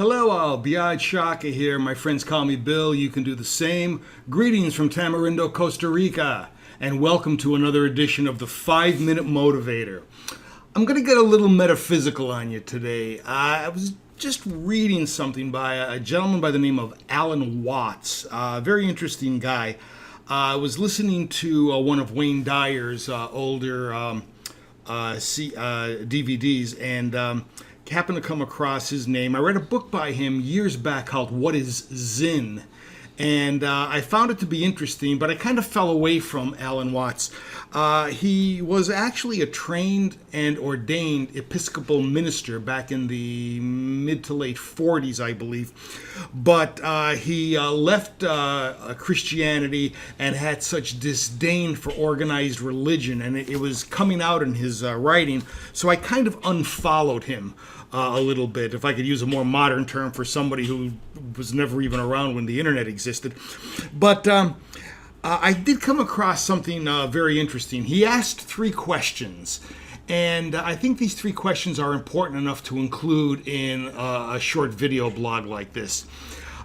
Hello all, Sciacca here. My friends call me Bill. You can do the same. Greetings from Tamarindo, Costa Rica, and welcome to another edition of the 5-Minute Motivator. I'm going to get a little metaphysical on you today. I was just reading something by a gentleman by the name of Alan Watts, a very interesting guy. I was listening to one of Wayne Dyer's older DVDs and happened to come across his name. I read a book by him years back called What is Zen? And I found it to be interesting, but I kind of fell away from Alan Watts. He was actually a trained and ordained Episcopal minister back in the mid to late 40s, I believe. But he left Christianity and had such disdain for organized religion, and it was coming out in his writing. So I kind of unfollowed him a little bit, if I could use a more modern term for somebody who was never even around when the internet existed. But I did come across something very interesting. He asked 3 questions, and I think these 3 questions are important enough to include in a short video blog like this.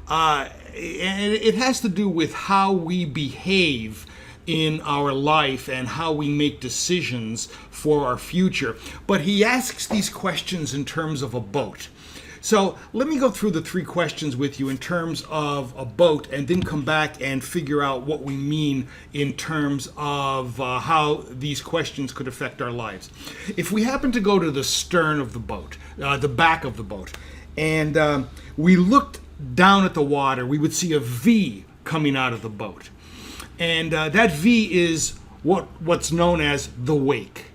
And it has to do with how we behave in our life and how we make decisions for our future. But he asks these questions in terms of a boat. So let me go through the 3 questions with you in terms of a boat and then come back and figure out what we mean in terms of how these questions could affect our lives. If we happen to go to the stern of the boat, the back of the boat, and we looked down at the water, we would see a V coming out of the boat. And that V is what's known as the wake.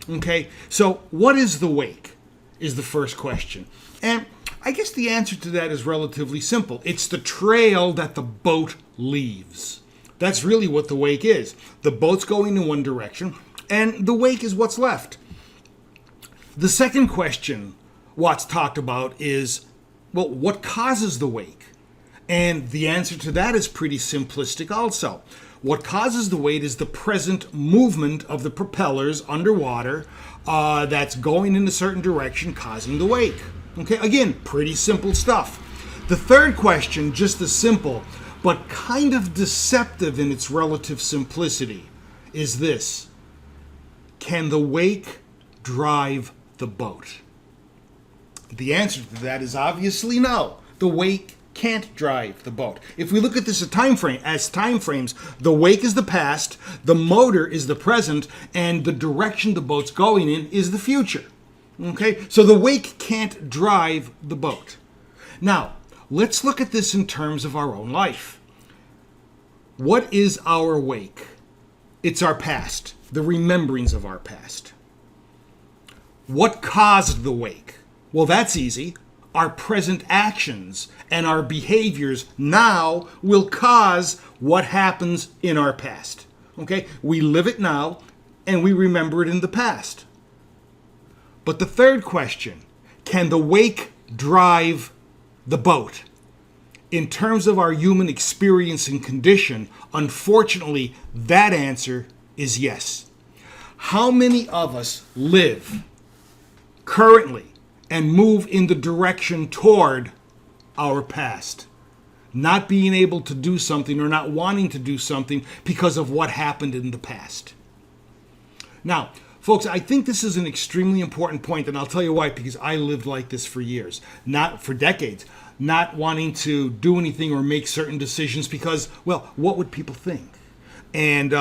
Okay, so what is the wake is the first question. And I guess the answer to that is relatively simple. It's the trail that the boat leaves. That's really what the wake is. The boat's going in one direction, and the wake is what's left. The second question Watts talked about is, well, what causes the wake? And the answer to that is pretty simplistic also. What causes the wake is the present movement of the propellers underwater that's going in a certain direction, causing the wake. Okay, again, pretty simple stuff. The third question, just as simple, but kind of deceptive in its relative simplicity, is this. Can the wake drive the boat? The answer to that is obviously no. The wake can't drive the boat. If we look at this as time frames, the wake is the past, the motor is the present, and the direction the boat's going in is the future. Okay? So the wake can't drive the boat. Now, let's look at this in terms of our own life. What is our wake? It's our past, the rememberings of our past. What caused the wake? Well, that's easy. Our present actions and our behaviors now will cause what happens in our past. Okay? We live it now and we remember it in the past. But the third question, can the wake drive the boat? In terms of our human experience and condition, unfortunately, that answer is yes. How many of us live currently and move in the direction toward our past, not being able to do something or not wanting to do something because of what happened in the past? Now, folks, I think this is an extremely important point, and I'll tell you why, because I lived like this for years, not for decades, not wanting to do anything or make certain decisions because, well, what would people think? And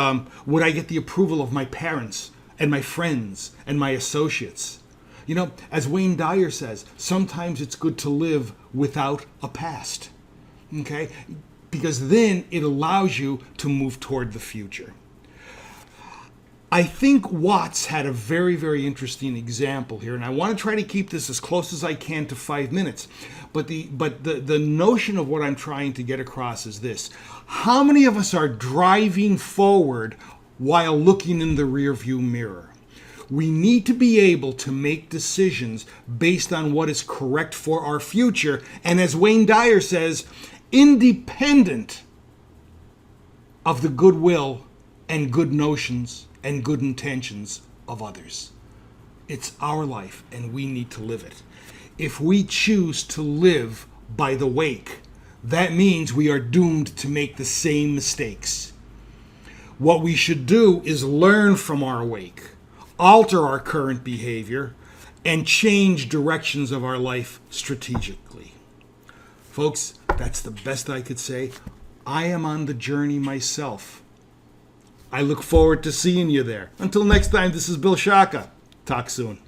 would I get the approval of my parents and my friends and my associates? You know, as Wayne Dyer says, sometimes it's good to live without a past, okay? Because then it allows you to move toward the future. I think Watts had a very, very interesting example here, and I want to try to keep this as close as I can to 5 minutes. But the notion of what I'm trying to get across is this. How many of us are driving forward while looking in the rearview mirror? We need to be able to make decisions based on what is correct for our future, and as Wayne Dyer says, independent of the goodwill and good notions and good intentions of others. It's our life, and we need to live it. If we choose to live by the wake. That means we are doomed to make the same mistakes. What we should do is learn from our wake, alter our current behavior, and change directions of our life strategically. Folks, that's the best I could say. I am on the journey myself. I look forward to seeing you there. Until next time, this is Bill Sciacca. Talk soon.